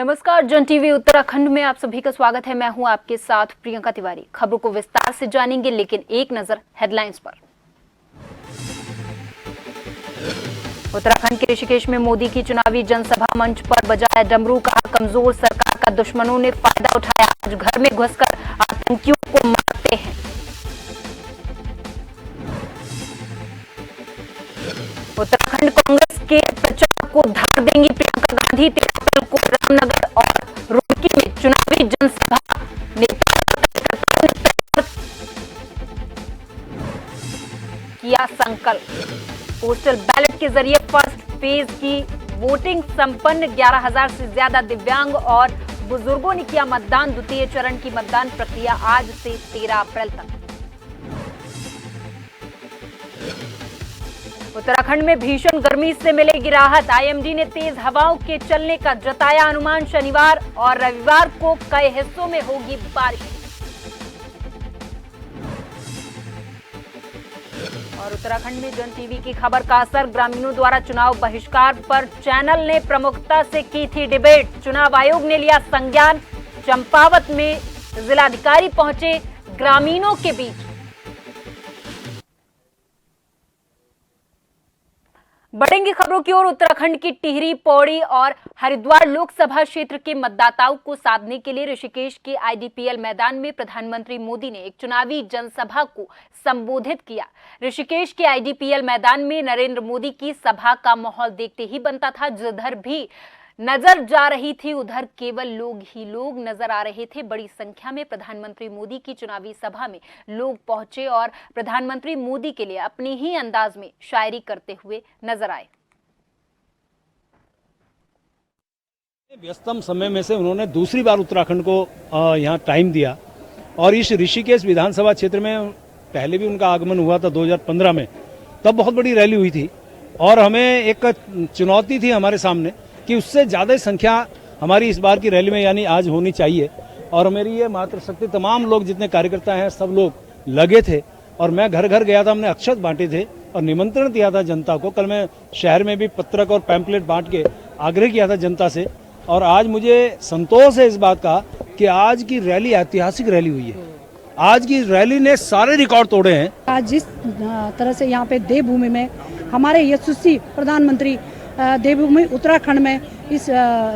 नमस्कार, जन टीवी उत्तराखंड में आप सभी का स्वागत है। मैं हूं आपके साथ प्रियंका तिवारी। खबरों को विस्तार से जानेंगे, लेकिन एक नजर हेडलाइंस पर। उत्तराखंड के ऋषिकेश में मोदी की चुनावी जनसभा, मंच पर बजाया डमरू, कहा कमजोर सरकार का दुश्मनों ने फायदा उठाया, आज घर में घुसकर आतंकियों को मारते हैं। उत्तराखंड कांग्रेस के प्रचार को धार देंगी प्रियंका गांधी, 13 अप्रैल को रामनगर और रुड़की में चुनावी जनसभा। किया संकल्प, पोस्टल बैलेट के जरिए फर्स्ट फेज की वोटिंग संपन्न, 11,000 से ज्यादा दिव्यांग और बुजुर्गों ने किया मतदान। द्वितीय चरण की मतदान प्रक्रिया आज से 13 अप्रैल तक। उत्तराखंड में भीषण गर्मी से मिलेगी राहत, आईएमडी ने तेज हवाओं के चलने का जताया अनुमान, शनिवार और रविवार को कई हिस्सों में होगी बारिश। और उत्तराखंड में जन टीवी की खबर का असर, ग्रामीणों द्वारा चुनाव बहिष्कार पर चैनल ने प्रमुखता से की थी डिबेट, चुनाव आयोग ने लिया संज्ञान। चंपावत में जिलाधिकारी पहुंचे ग्रामीणों के बीच। बढ़ेंगी खबरों की ओर। उत्तराखंड की टिहरी, पौड़ी और हरिद्वार लोकसभा क्षेत्र के मतदाताओं को साधने के लिए ऋषिकेश के आईडीपीएल मैदान में प्रधानमंत्री मोदी ने एक चुनावी जनसभा को संबोधित किया। ऋषिकेश के आईडीपीएल मैदान में नरेंद्र मोदी की सभा का माहौल देखते ही बनता था, जिधर भी नजर जा रही थी उधर केवल लोग ही लोग नजर आ रहे थे। बड़ी संख्या में प्रधानमंत्री मोदी की चुनावी सभा में लोग पहुंचे और प्रधानमंत्री मोदी के लिए अपनी ही अंदाज में शायरी करते हुए नजर आए। व्यस्तम समय में से उन्होंने दूसरी बार उत्तराखंड को यहाँ टाइम दिया और इस ऋषिकेश विधानसभा क्षेत्र में पहले भी उनका आगमन हुआ था 2015 में, तब बहुत बड़ी रैली हुई थी और हमें एक चुनौती थी हमारे सामने कि उससे ज़्यादा संख्या हमारी इस बार की रैली में यानी आज होनी चाहिए। और मेरी ये मातृशक्ति तमाम लोग जितने कार्यकर्ता हैं सब लोग लगे थे और मैं घर घर गया था, हमने अक्षत बांटे थे और निमंत्रण दिया था जनता को। कल मैं शहर में भी पत्रक और पैम्पलेट बांट के आग्रह किया था जनता से और आज मुझे संतोष है इस बात का कि आज की रैली ऐतिहासिक रैली हुई है। आज की रैली ने सारे रिकॉर्ड तोड़े हैं। आज जिस तरह से यहाँ पे देवभूमि में हमारे यशस्वी प्रधानमंत्री देवभूमि उत्तराखंड में इस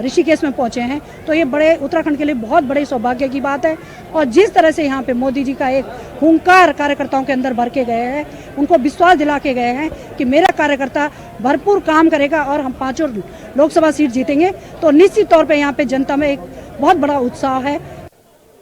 ऋषिकेश में पहुंचे हैं, तो ये बड़े उत्तराखंड के लिए बहुत बड़े सौभाग्य की बात है। और जिस तरह से यहाँ पे मोदी जी का एक हुंकार कार्यकर्ताओं के अंदर भर के गए हैं, उनको विश्वास दिला के गए हैं कि मेरा कार्यकर्ता भरपूर काम करेगा और हम 5 लोकसभा सीट जीतेंगे, तो निश्चित तौर पे यहाँ पे जनता में एक बहुत बड़ा उत्साह है।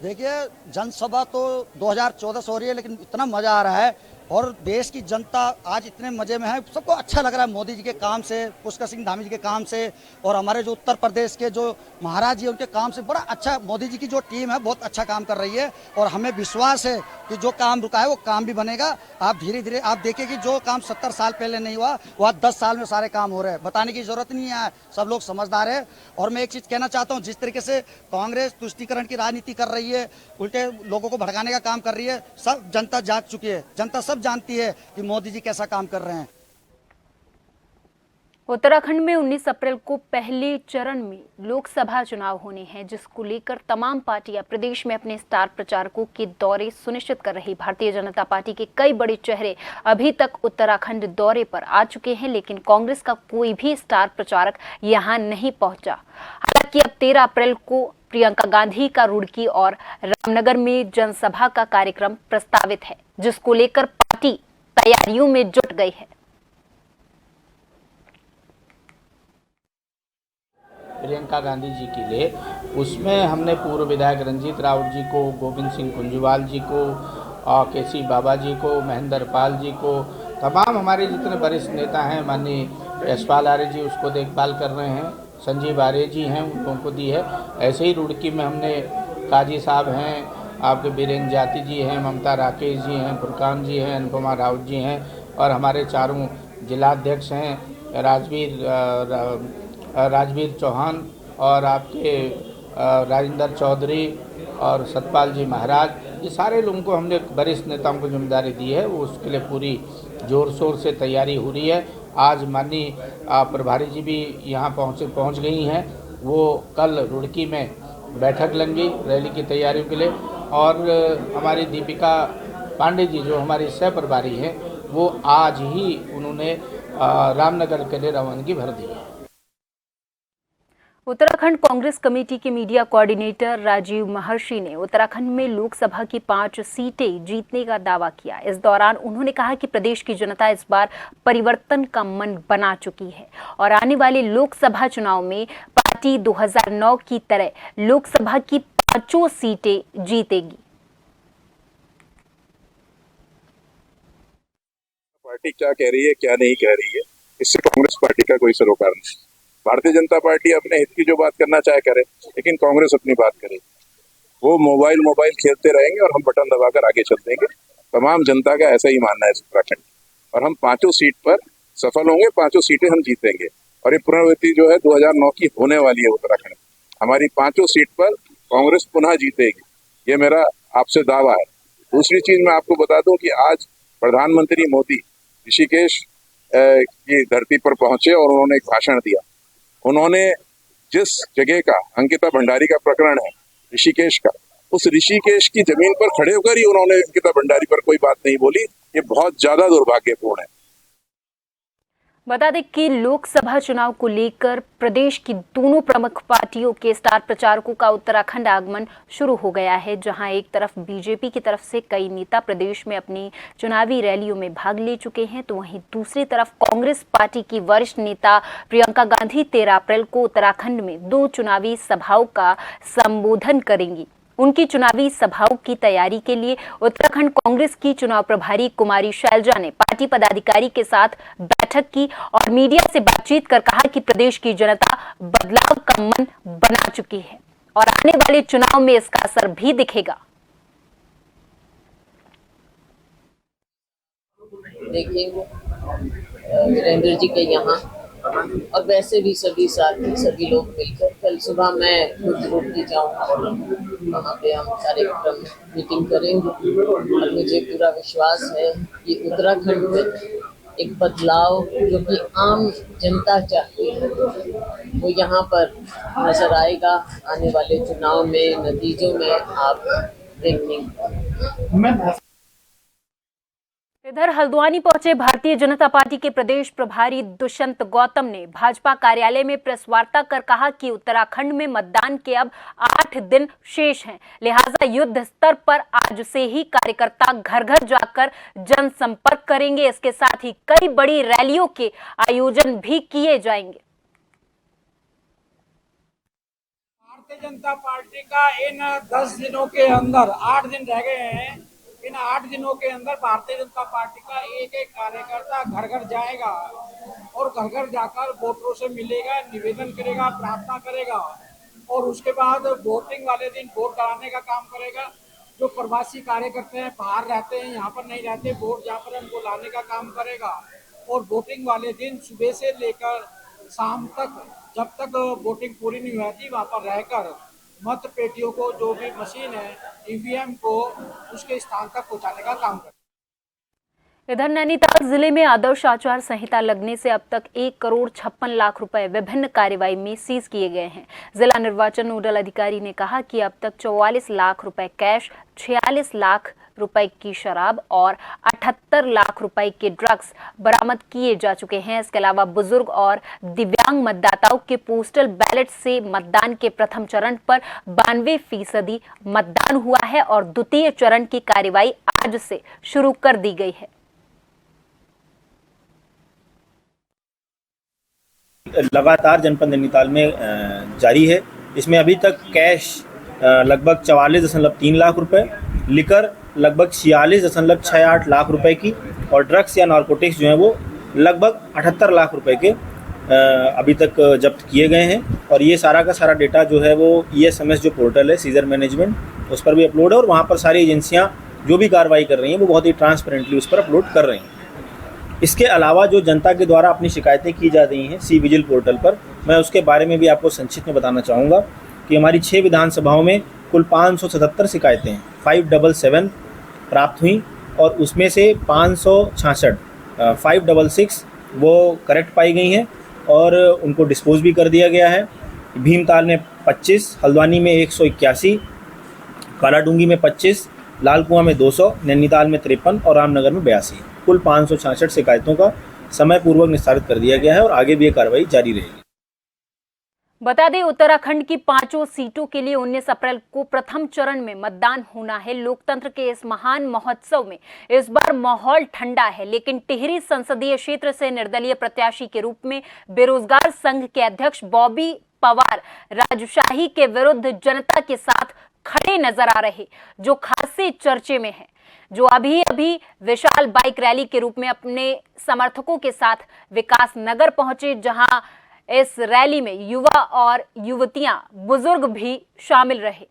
देखिए, जनसभा तो 2014 से हो रही है, लेकिन इतना मजा आ रहा है और देश की जनता आज इतने मजे में है, सबको अच्छा लग रहा है मोदी जी के काम से, पुष्कर सिंह धामी जी के काम से और हमारे जो उत्तर प्रदेश के जो महाराज जी उनके काम से बड़ा अच्छा। मोदी जी की जो टीम है बहुत अच्छा काम कर रही है और हमें विश्वास है कि जो काम रुका है वो काम भी बनेगा। आप धीरे धीरे आप देखिए कि जो काम 70 साल पहले नहीं हुआ वो आज 10 साल में सारे काम हो रहे हैं, बताने की जरूरत नहीं है, सब लोग समझदार है। और मैं एक चीज कहना चाहता हूँ, जिस तरीके से कांग्रेस तुष्टीकरण की राजनीति कर रही है, उल्टे लोगों को भड़काने का काम कर रही है, सब जनता जाग चुकी है, जनता सब जानती है कि मोदी जी कैसा काम कर रहे हैं। उत्तराखंड में 19 अप्रैल को पहले चरण में लोकसभा चुनाव होने हैं, जिसको लेकर तमाम पार्टियां प्रदेश में अपने स्टार प्रचारकों के दौरे सुनिश्चित कर रही। भारतीय जनता पार्टी के कई बड़े चेहरे अभी तक उत्तराखंड दौरे पर आ चुके हैं, लेकिन कांग्रेस का कोई भी स्टार प्रचारक यहां नहीं पहुंचा। हालांकि अब 13 अप्रैल को प्रियंका गांधी का रुड़की और रामनगर में जनसभा का कार्यक्रम प्रस्तावित है, जिसको लेकर पार्टी तैयारियों में जुट गई है। प्रियंका गांधी जी के लिए उसमें हमने पूर्व विधायक रंजीत राउत जी को, गोविंद सिंह कुंजवाल जी को, केसी बाबा जी को, महेंद्र पाल जी को, तमाम हमारे जितने वरिष्ठ नेता हैं, माननीय यशपाल आर्य जी उसको देखभाल कर रहे हैं, संजीव आर्य जी हैं उन लोगों को दी है। ऐसे ही रुड़की में हमने काजी साहब हैं, आपके बीरेंद्र जाति जी हैं, ममता राकेश जी हैं, फुरकान जी हैं, अनुपमा राउत जी हैं और हमारे चारों जिलाध्यक्ष हैं, राजवीर चौहान और आपके राजेंद्र चौधरी और सतपाल जी महाराज, ये सारे लोगों को हमने वरिष्ठ नेताओं को जिम्मेदारी दी है। वो उसके लिए पूरी जोर शोर से तैयारी हो रही है। आज माननीय प्रभारी जी भी यहाँ पहुँच गई हैं वो कल रुड़की में बैठक लेंगी रैली की तैयारियों के लिए। और हमारी दीपिका पांडे जी जो हमारी सह प्रभारी हैं, वो आज ही उन्होंने रामनगर के लिए रवानगी भर दी है। उत्तराखंड कांग्रेस कमेटी के मीडिया कोऑर्डिनेटर राजीव महर्षि ने उत्तराखंड में लोकसभा की 5 सीटें जीतने का दावा किया। इस दौरान उन्होंने कहा कि प्रदेश की जनता इस बार परिवर्तन का मन बना चुकी है और आने वाले लोकसभा चुनाव में पार्टी 2009 की तरह लोकसभा की 5 सीटें जीतेगी। पार्टी क्या कह रही है, क्या नहीं कह रही है, इससे कांग्रेस पार्टी का कोई सरोकार नहीं। भारतीय जनता पार्टी अपने हित की जो बात करना चाहे करे, लेकिन कांग्रेस अपनी बात करे। वो मोबाइल खेलते रहेंगे और हम बटन दबाकर आगे चल देंगे। तमाम जनता का ऐसा ही मानना है उत्तराखंड, और हम 5 सीट पर सफल होंगे, 5 सीटें हम जीतेंगे। और ये पुनरावृत्ति जो है 2009 की होने वाली है उत्तराखंड। हमारी 5 सीट पर कांग्रेस पुनः जीतेगी, ये मेरा आपसे दावा है। दूसरी चीज मैं आपको बता दूं कि आज प्रधानमंत्री मोदी ऋषिकेश की धरती पर पहुंचे और उन्होंने एक भाषण दिया। उन्होंने जिस जगह का अंकिता भंडारी का प्रकरण है ऋषिकेश का, उस ऋषिकेश की जमीन पर खड़े होकर ही उन्होंने अंकिता भंडारी पर कोई बात नहीं बोली। ये बहुत ज्यादा दुर्भाग्यपूर्ण है। बता दें कि लोकसभा चुनाव को लेकर प्रदेश की दोनों प्रमुख पार्टियों के स्टार प्रचारकों का उत्तराखंड आगमन शुरू हो गया है, जहां एक तरफ बीजेपी की तरफ से कई नेता प्रदेश में अपनी चुनावी रैलियों में भाग ले चुके हैं, तो वहीं दूसरी तरफ कांग्रेस पार्टी की वरिष्ठ नेता प्रियंका गांधी 13 अप्रैल को उत्तराखंड में 2 चुनावी सभाओं का संबोधन करेंगी। उनकी चुनावी सभाओं की तैयारी के लिए उत्तराखंड कांग्रेस की चुनाव प्रभारी कुमारी शैलजा ने पार्टी पदाधिकारी के साथ बैठक की और मीडिया से बातचीत कर कहा कि प्रदेश की जनता बदलाव का मन बना चुकी है और आने वाले चुनाव में इसका असर भी दिखेगा। देखेंगे वीरेंद्र जी के यहाँ, और वैसे भी सभी साथी सभी लोग मिलकर कल सुबह मैं खुद रुड़की जाऊँगा, वहाँ पे हम कार्यक्रम मीटिंग करेंगे। और मुझे पूरा विश्वास है कि उत्तराखंड में एक बदलाव जो कि आम जनता चाहती है वो यहाँ पर नजर आएगा। आने वाले चुनाव में नतीजों में आप देखेंगे। इधर हल्द्वानी पहुंचे भारतीय जनता पार्टी के प्रदेश प्रभारी दुष्यंत गौतम ने भाजपा कार्यालय में प्रेस वार्ता कर कहा कि उत्तराखंड में मतदान के अब 8 दिन शेष हैं, लिहाजा युद्ध स्तर पर आज से ही कार्यकर्ता घर घर जाकर जनसंपर्क करेंगे। इसके साथ ही कई बड़ी रैलियों के आयोजन भी किए जाएंगे। भारतीय जनता पार्टी का इन 10 दिनों के अंदर 8 दिन रह गए हैं। इन 8 दिनों के अंदर भारतीय जनता पार्टी का एक एक कार्यकर्ता घर घर जाएगा और घर घर जाकर वोटरों से मिलेगा, निवेदन करेगा, प्रार्थना करेगा और उसके बाद वोटिंग वाले दिन वोट कराने का काम करेगा। जो प्रवासी कार्यकर्ता हैं, बाहर रहते हैं, यहाँ पर नहीं रहते, वोट जहाँ पर उनको लाने का काम करेगा। और वोटिंग वाले दिन सुबह से लेकर शाम तक, जब तक वोटिंग पूरी नहीं होती, वहाँ पर रहकर मत पेटियों को, जो भी मशीन है ईवीएम को, उसके स्थान तक पहुंचाने का काम करते। इधर नैनीताल जिले में आदर्श आचार संहिता लगने से अब तक 1 करोड़ 56 लाख रुपए विभिन्न कार्रवाई में सीज किए गए हैं। जिला निर्वाचन नोडल अधिकारी ने कहा कि अब तक 44 लाख रुपए कैश, 46 लाख रुपए की शराब और 78 लाख रुपए के ड्रग्स बरामद किए जा चुके हैं। इसके अलावा बुजुर्ग और दिव्यांग मतदाताओं के पोस्टल बैलेट से मतदान के प्रथम चरण पर 92% मतदान हुआ है और द्वितीय चरण की कार्रवाई आज से शुरू कर दी गई है। लगातार जनपद नैनीताल में जारी है। इसमें अभी तक कैश लगभग 44.3 लाख रुपए, लिकर लगभग 46.68 लाख रुपए की और ड्रग्स या नारकोटिक्स जो हैं वो लगभग 78 लाख रुपए के अभी तक जब्त किए गए हैं। और ये सारा का सारा डेटा जो है वो ESMS जो पोर्टल है सीजर मैनेजमेंट, उस पर भी अपलोड है और वहाँ पर सारी एजेंसियाँ जो भी कार्रवाई कर रही हैं वो बहुत ही ट्रांसपेरेंटली उस पर अपलोड कर रही हैं। इसके अलावा जो जनता के द्वारा अपनी शिकायतें की जा रही हैं सी विजिल पोर्टल पर, मैं उसके बारे में भी आपको संक्षिप्त में बताना चाहूँगा कि हमारी 6 विधानसभाओं में कुल 577 शिकायतें 577 प्राप्त हुई और उसमें से 566 566 वो करेक्ट पाई गई हैं और उनको डिस्पोज भी कर दिया गया है। भीमताल में 25, हल्द्वानी में 181, कालाडूंगी में 25, लाल कुआं में 200, नैनीताल में 53 और रामनगर में 82। कुल 566 शिकायतों का समय पूर्वक निस्तारित कर दिया गया है और आगे भी ये कार्रवाई जारी रहेगी। बता दें, उत्तराखंड की 5 सीटों के लिए 19 अप्रैल को प्रथम चरण में मतदान होना है। लोकतंत्र के इस महान महोत्सव में इस बार माहौल ठंडा है, लेकिन टिहरी संसदीय क्षेत्र से निर्दलीय प्रत्याशी के रूप में बेरोजगार संघ के अध्यक्ष बॉबी पवार राजशाही के विरुद्ध जनता के साथ खड़े नजर आ रहे, जो खासे चर्चे में है। जो अभी अभी विशाल बाइक रैली के रूप में अपने समर्थकों के साथ विकास नगर पहुंचे, जहां इस रैली में युवा और युवतियां, बुजुर्ग भी शामिल रहे।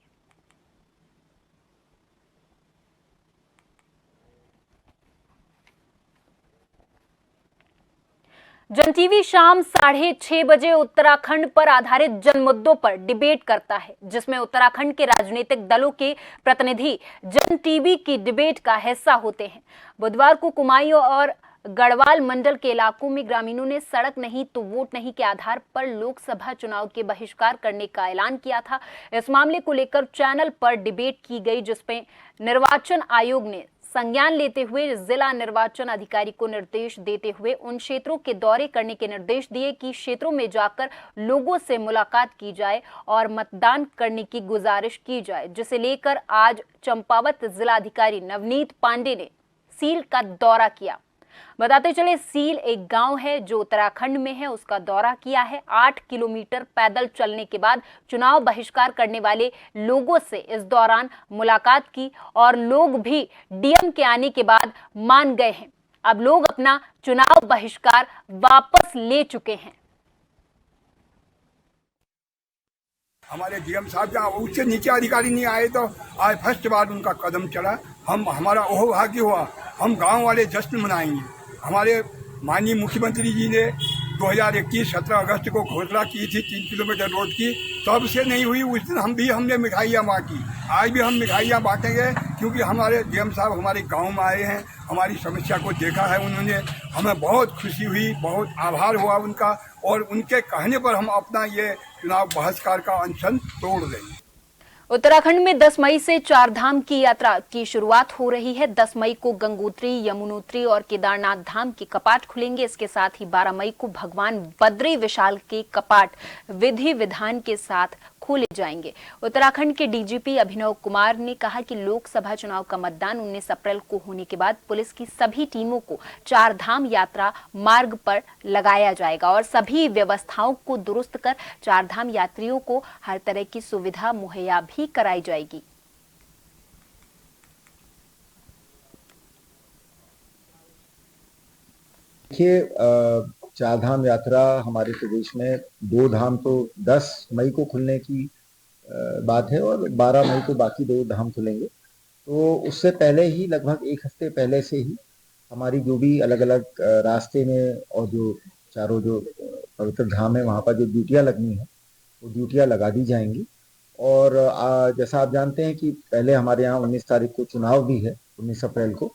जन टीवी शाम 6:30 बजे उत्तराखंड पर आधारित जन मुद्दों पर डिबेट करता है, जिसमें उत्तराखंड के राजनीतिक दलों के प्रतिनिधि जन टीवी की डिबेट का हिस्सा होते हैं। बुधवार को कुमाऊं और गढ़वाल मंडल के इलाकों में ग्रामीणों ने सड़क नहीं तो वोट नहीं के आधार पर लोकसभा चुनाव के बहिष्कार करने का ऐलान किया था। इस मामले को लेकर चैनल पर डिबेट की गई, जिसमें निर्वाचन आयोग ने संज्ञान लेते हुए जिला निर्वाचन अधिकारी को निर्देश देते हुए उन क्षेत्रों के दौरे करने के निर्देश दिए कि क्षेत्रों में जाकर लोगों से मुलाकात की जाए और मतदान करने की गुजारिश की जाए, जिसे लेकर आज चंपावत जिलाधिकारी नवनीत पांडे ने सील का दौरा किया। बताते चले, सील एक गांव है जो उत्तराखंड में है, उसका दौरा किया है। 8 किलोमीटर पैदल चलने के बाद चुनाव बहिष्कार करने वाले लोगों से इस दौरान मुलाकात की और लोग भी डीएम के आने के बाद मान गए हैं। अब लोग अपना चुनाव बहिष्कार वापस ले चुके हैं। हमारे डीएम साहब जहाँ उससे नीचे अधिकारी नहीं आए तो आज फर्स्ट बार उनका कदम चढ़ा। हमारा ओह भाग्य हुआ, हम गांव वाले जश्न मनाएंगे। हमारे माननीय मुख्यमंत्री जी ने 2021 17 अगस्त को घोषणा की थी 3 किलोमीटर रोड की, तब से नहीं हुई। उस दिन हमने मिठाइयाँ बांटी, आज भी हम मिठाइयाँ बांटेंगे, क्योंकि हमारे डीएम साहब हमारे गांव में आए हैं, हमारी समस्या को देखा है उन्होंने। हमें बहुत खुशी हुई, बहुत आभार हुआ उनका, और उनके कहने पर हम अपना ये चुनाव बहिष्कार का अनशन तोड़ देंगे। उत्तराखंड में 10 मई से 4 धाम की यात्रा की शुरुआत हो रही है। 10 मई को गंगोत्री, यमुनोत्री और केदारनाथ धाम के कपाट खुलेंगे। इसके साथ ही 12 मई को भगवान बद्री विशाल के कपाट विधि विधान के साथ खोले जाएंगे। उत्तराखंड के डीजीपी अभिनव कुमार ने कहा कि लोकसभा चुनाव का मतदान 19 अप्रैल को होने के बाद पुलिस की सभी टीमों को 4 धाम यात्रा मार्ग पर लगाया जाएगा और सभी व्यवस्थाओं को दुरुस्त कर 4 धाम यात्रियों को हर तरह की सुविधा मुहैया भी कराई जाएगी। देखिए, 4 धाम यात्रा हमारे प्रदेश में 2 धाम तो 10 मई को खुलने की बात है और 12 मई को बाकी 2 धाम खुलेंगे। तो उससे पहले ही लगभग 1 हफ्ते पहले से ही हमारी जो भी अलग अलग रास्ते में और जो चारों जो पवित्र धाम है वहाँ पर जो ड्यूटियाँ लगनी है वो ड्यूटियाँ लगा दी जाएंगी। और जैसा आप जानते हैं कि पहले हमारे यहाँ 19 तारीख को चुनाव भी है, 19 अप्रैल को।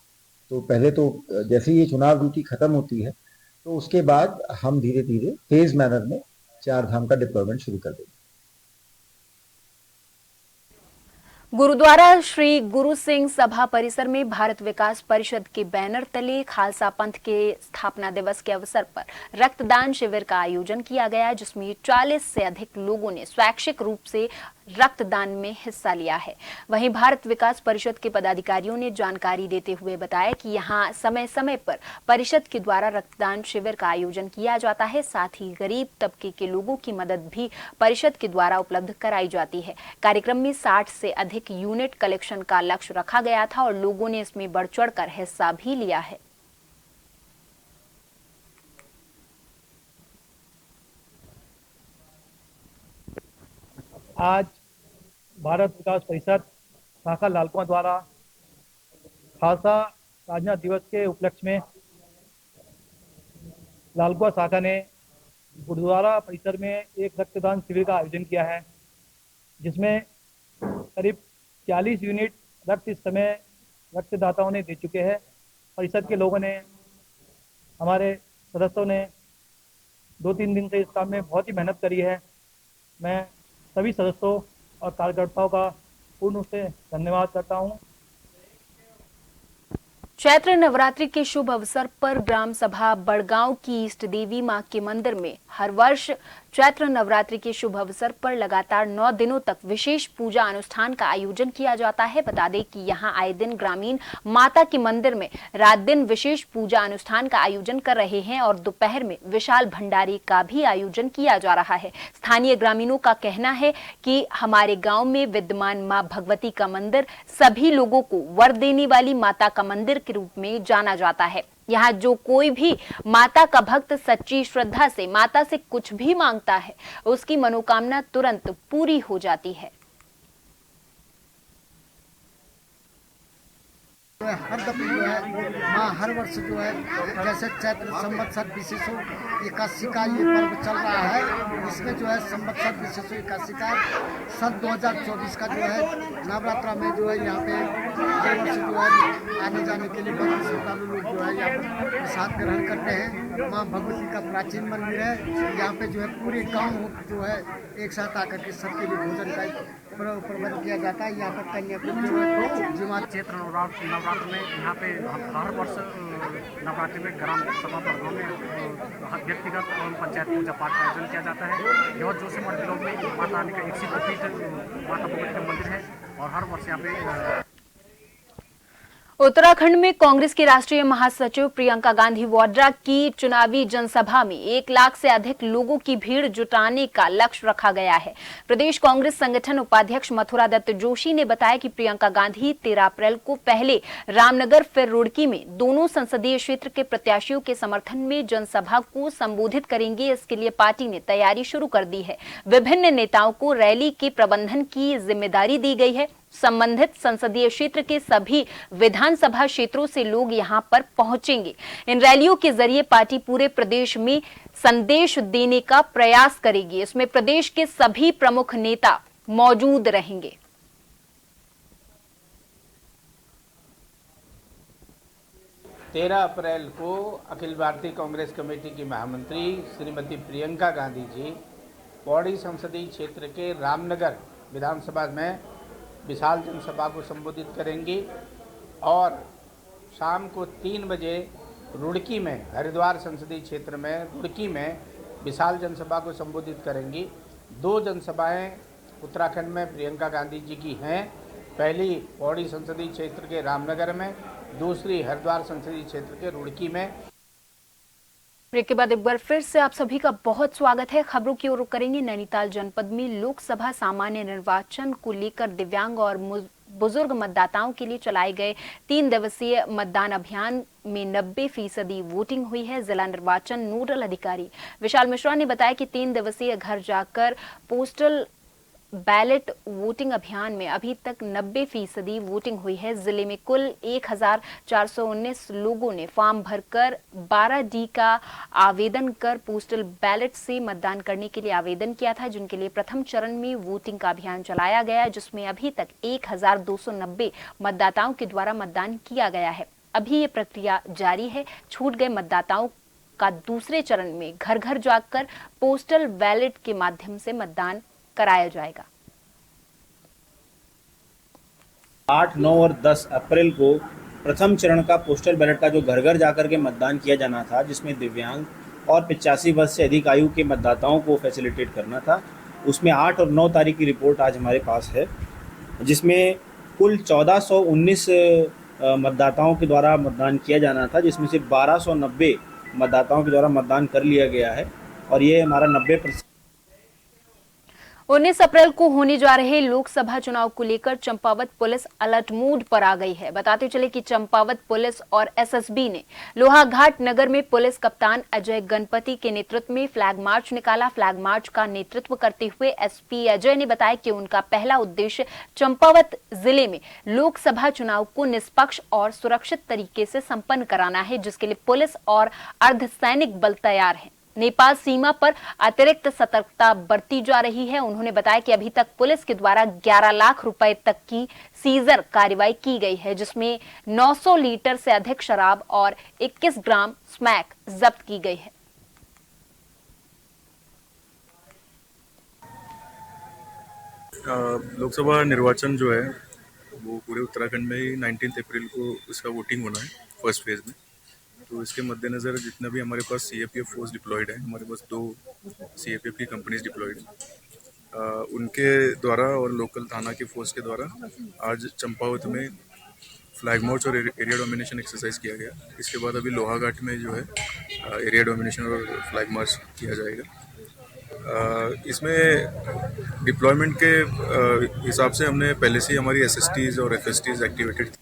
तो पहले तो जैसे ही ये चुनाव ड्यूटी खत्म होती है तो उसके बाद हम धीरे धीरे फेज मैनर में 4 धाम का डिप्लॉयमेंट शुरू कर देंगे। गुरुद्वारा श्री गुरु सिंह सभा परिसर में भारत विकास परिषद के बैनर तले खालसा पंथ के स्थापना दिवस के अवसर पर रक्तदान शिविर का आयोजन किया गया, जिसमें 40 से अधिक लोगों ने स्वैच्छिक रूप से रक्तदान में हिस्सा लिया है। वहीं भारत विकास परिषद के पदाधिकारियों ने जानकारी देते हुए बताया कि यहां समय समय पर परिषद के द्वारा रक्तदान शिविर का आयोजन किया जाता है। साथ ही गरीब तबके के लोगों की मदद भी परिषद के द्वारा उपलब्ध कराई जाती है। कार्यक्रम में 60 से अधिक यूनिट कलेक्शन का लक्ष्य रखा गया था और लोगों ने इसमें बढ़ चढ़कर हिस्सा भी लिया है। आज भारत विकास परिषद शाखा लालकुआं द्वारा खालसा साधना दिवस के उपलक्ष्य में लालकुआं शाखा ने गुरुद्वारा परिसर में एक रक्तदान शिविर का आयोजन किया है, जिसमें करीब 40 यूनिट रक्त इस समय रक्तदाताओं ने दे चुके हैं। परिषद के लोगों ने, हमारे सदस्यों ने 2-3 दिन से इस काम में बहुत ही मेहनत करी है मैं सभी सदस्यों और कार्यकर्ताओं का पूर्ण रूप से धन्यवाद करता हूं। चैत्र नवरात्रि के शुभ अवसर पर ग्राम सभा बड़गांव की इष्ट देवी मां के मंदिर में हर वर्ष चैत्र नवरात्रि के शुभ अवसर पर लगातार 9 दिनों तक विशेष पूजा अनुष्ठान का आयोजन किया जाता है। बता दें कि यहां आए दिन ग्रामीण माता के मंदिर में रात दिन विशेष पूजा अनुष्ठान का आयोजन कर रहे हैं और दोपहर में विशाल भंडारे का भी आयोजन किया जा रहा है। स्थानीय ग्रामीणों का कहना है कि हमारे गाँव में विद्यमान मां भगवती का मंदिर सभी लोगों को वर देने वाली माता का मंदिर के रूप में जाना जाता है। यहाँ जो कोई भी माता का भक्त सच्ची श्रद्धा से माता से कुछ भी मांगता है, उसकी मनोकामना तुरंत पूरी हो जाती है। हर दफे जो है माँ हर वर्ष जो है जैसे चैत्र संवत्सर विशेषो एकादशी का ये पर्व चल रहा है, इसमें जो है संवत्सर विशेषो एकादशी का सन 2024 का जो है नवरात्रा में जो है यहाँ पे हर वर्ष जो है आने जाने के लिए बहुत श्रद्धालु लोग जो है यहाँ पर प्रसाद ग्रहण करते हैं। माँ भगवती का प्राचीन मंदिर है, यहाँ पे जो है पूरे गाँव जो है एक साथ आकर के सबके लिए भोजन का प्रबंध किया जाता है। यहाँ पर कन्याकुमारी चैत्र नवरात्र में यहाँ पे हर वर्ष नवरात्रि में ग्राम सभा बड़गांव में व्यक्तिगत एवं पंचायत पूजा पाठ का आयोजन किया जाता है। यह जोशीमठ ब्लॉक में माता रानी का एक सिद्धपीठ माता भगवती का मंदिर है और हर वर्ष यहाँ पे उत्तराखंड में कांग्रेस की राष्ट्रीय महासचिव प्रियंका गांधी वाड्रा की चुनावी जनसभा में 1 लाख से अधिक लोगों की भीड़ जुटाने का लक्ष्य रखा गया है। प्रदेश कांग्रेस संगठन उपाध्यक्ष मथुरा दत्त जोशी ने बताया कि प्रियंका गांधी 13 अप्रैल को पहले रामनगर फिर रुड़की में दोनों संसदीय क्षेत्र के प्रत्याशियों के समर्थन में जनसभा को संबोधित करेंगे। इसके लिए पार्टी ने तैयारी शुरू कर दी है। विभिन्न नेताओं को रैली के प्रबंधन की जिम्मेदारी दी गई है। संबंधित संसदीय क्षेत्र के सभी विधानसभा क्षेत्रों से लोग यहां पर पहुंचेंगे। इन रैलियों के जरिए पार्टी पूरे प्रदेश में संदेश देने का प्रयास करेगी। इसमें प्रदेश के सभी प्रमुख नेता मौजूद रहेंगे। तेरह अप्रैल को अखिल भारतीय कांग्रेस कमेटी की महामंत्री श्रीमती प्रियंका गांधी जी पौड़ी संसदीय क्षेत्र के रामनगर विधानसभा में विशाल जनसभा को संबोधित करेंगी और शाम को 3 बजे रुड़की में हरिद्वार संसदीय क्षेत्र में रुड़की में विशाल जनसभा को संबोधित करेंगी। 2 जनसभाएं उत्तराखंड में प्रियंका गांधी जी की हैं। पहली पौड़ी संसदीय क्षेत्र के रामनगर में, दूसरी हरिद्वार संसदीय क्षेत्र के रुड़की में। ब्रेक के बाद एक बार फिर से आप सभी का बहुत स्वागत है। खबरों की ओर रुख करेंगे। नैनीताल जनपद में लोकसभा सामान्य निर्वाचन को लेकर दिव्यांग और बुजुर्ग मतदाताओं के लिए चलाए गए 3 दिवसीय मतदान अभियान में 90% वोटिंग हुई है। जिला निर्वाचन नोडल अधिकारी विशाल मिश्रा ने बताया कि 3 दिवसीय घर जाकर पोस्टल बैलेट वोटिंग अभियान में अभी तक 90% वोटिंग हुई है। जिले में कुल 1419 लोगों ने फॉर्म भरकर 12D का आवेदन कर पोस्टल बैलेट से मतदान करने के लिए आवेदन किया था, जिनके लिए प्रथम चरण में वोटिंग का अभियान चलाया गया, जिसमें अभी तक 1290 मतदाताओं के द्वारा मतदान किया गया है। अभी ये प्रक्रिया जारी है। छूट गए मतदाताओं का दूसरे चरण में घर घर जाकर पोस्टल बैलेट के माध्यम से मतदान कराया जाएगा। 8, 9 और 10 अप्रैल को प्रथम चरण का पोस्टल बैलेट का जो घर घर जाकर के मतदान किया जाना था, जिसमें दिव्यांग और 85 वर्ष से अधिक आयु के मतदाताओं को फैसिलिटेट करना था, उसमें 8 और 9 तारीख की रिपोर्ट आज हमारे पास है, जिसमें कुल 1419 मतदाताओं के द्वारा मतदान किया जाना था, जिसमें से 1290 मतदाताओं के द्वारा मतदान कर लिया गया है और ये हमारा 90%। 19 अप्रैल को होने जा रहे लोकसभा चुनाव को लेकर चंपावत पुलिस अलर्ट मोड पर आ गई है। बताते चले कि चंपावत पुलिस और एसएसबी ने लोहाघाट नगर में पुलिस कप्तान अजय गणपति के नेतृत्व में फ्लैग मार्च निकाला। फ्लैग मार्च का नेतृत्व करते हुए एसपी अजय ने बताया कि उनका पहला उद्देश्य चंपावत जिले में लोकसभा चुनाव को निष्पक्ष और सुरक्षित तरीके से संपन्न कराना है, जिसके लिए पुलिस और अर्धसैनिक बल तैयार है। नेपाल सीमा पर अतिरिक्त सतर्कता बरती जा रही है। उन्होंने बताया कि अभी तक पुलिस के द्वारा 11 लाख रुपए तक की सीजर कार्रवाई की गई है, जिसमें 900 लीटर से अधिक शराब और 21 ग्राम स्मैक जब्त की गई है। लोकसभा निर्वाचन जो है वो पूरे उत्तराखंड में ही 19 अप्रैल को इसका वोटिंग होना है फर्स्ट फेज में। तो इसके मद्देनज़र जितना भी हमारे पास CAPF फोर्स डिप्लॉयड है, हमारे पास 2 CAPF की कंपनीज डिप्लॉयड है, उनके द्वारा और लोकल थाना की फोर्स के द्वारा आज चंपावत में फ्लैग मार्च और एरिया डोमिनेशन एक्सरसाइज किया गया। इसके बाद अभी लोहाघाट में जो है एरिया डोमिनेशन और फ्लैग मार्च किया जाएगा। इसमें डिप्लॉयमेंट के हिसाब से हमने पहले से ही हमारी SSTs और FSTs एक्टिवेटेड।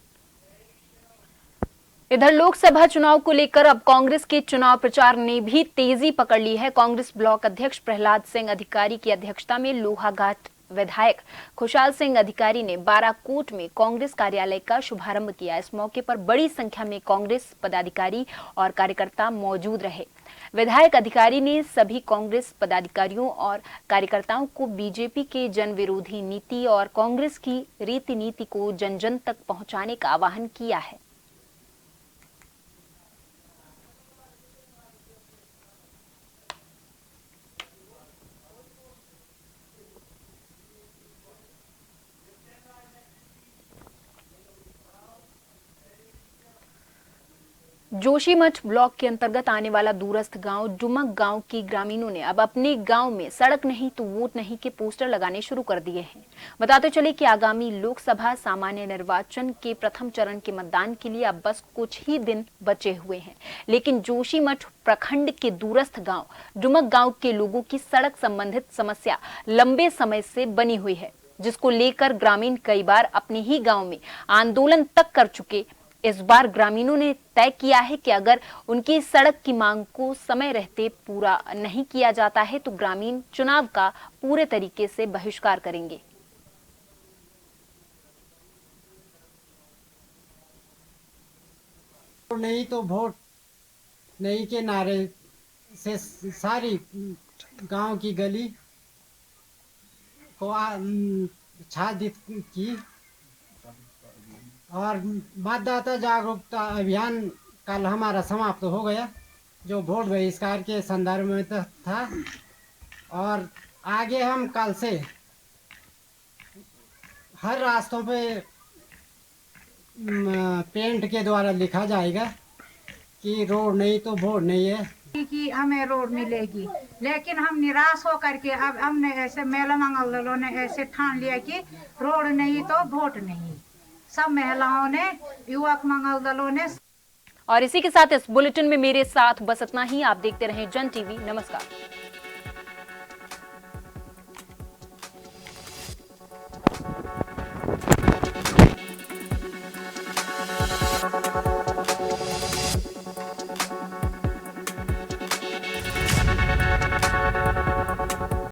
इधर लोकसभा चुनाव को लेकर अब कांग्रेस के चुनाव प्रचार ने भी तेजी पकड़ ली है। कांग्रेस ब्लॉक अध्यक्ष प्रहलाद सिंह अधिकारी की अध्यक्षता में लोहाघाट विधायक खुशहाल सिंह अधिकारी ने बाराकोट में कांग्रेस कार्यालय का शुभारंभ किया। इस मौके पर बड़ी संख्या में कांग्रेस पदाधिकारी और कार्यकर्ता मौजूद रहे। विधायक अधिकारी ने सभी कांग्रेस पदाधिकारियों और कार्यकर्ताओं को बीजेपी के जन विरोधी नीति और कांग्रेस की रीति नीति को जन जन तक पहुंचाने का आह्वान किया है। जोशीमठ ब्लॉक के अंतर्गत आने वाला दूरस्थ गांव डुमक गांव के ग्रामीणों ने अब अपने गांव में सड़क नहीं तो वोट नहीं के पोस्टर लगाने शुरू कर दिए हैं। बताते चले कि आगामी लोकसभा सामान्य निर्वाचन के प्रथम चरण के मतदान के लिए अब बस कुछ ही दिन बचे हुए हैं, लेकिन जोशीमठ प्रखंड के दूरस्थ गांव डुमक गांव के लोगों की सड़क संबंधित समस्या लंबे समय से बनी हुई है, जिसको लेकर ग्रामीण कई बार अपने ही गाँव में आंदोलन तक कर चुके। इस बार ग्रामीणों ने तय किया है कि अगर उनकी सड़क की मांग को समय रहते पूरा नहीं किया जाता है तो ग्रामीण चुनाव का पूरे तरीके से बहिष्कार करेंगे। नहीं तो वोट नहीं के नारे से सारी गांव की गली को आच्छादित की और मतदाता जागरूकता अभियान कल हमारा समाप्त हो गया, जो वोट बहिष्कार के संदर्भ में था। और आगे हम कल से हर रास्तों पे पेंट के द्वारा लिखा जाएगा कि रोड नहीं तो वोट नहीं है, कि हमें रोड मिलेगी। लेकिन हम निराश होकर के अब हमने ऐसे महिला मंगल दलों ने ऐसे ठान लिया कि रोड नहीं तो वोट नहीं। सब महिलाओं ने, युवक मंगल दलों ने। और इसी के साथ इस बुलेटिन में मेरे साथ बस इतना ही। आप देखते रहें जन टीवी। नमस्कार।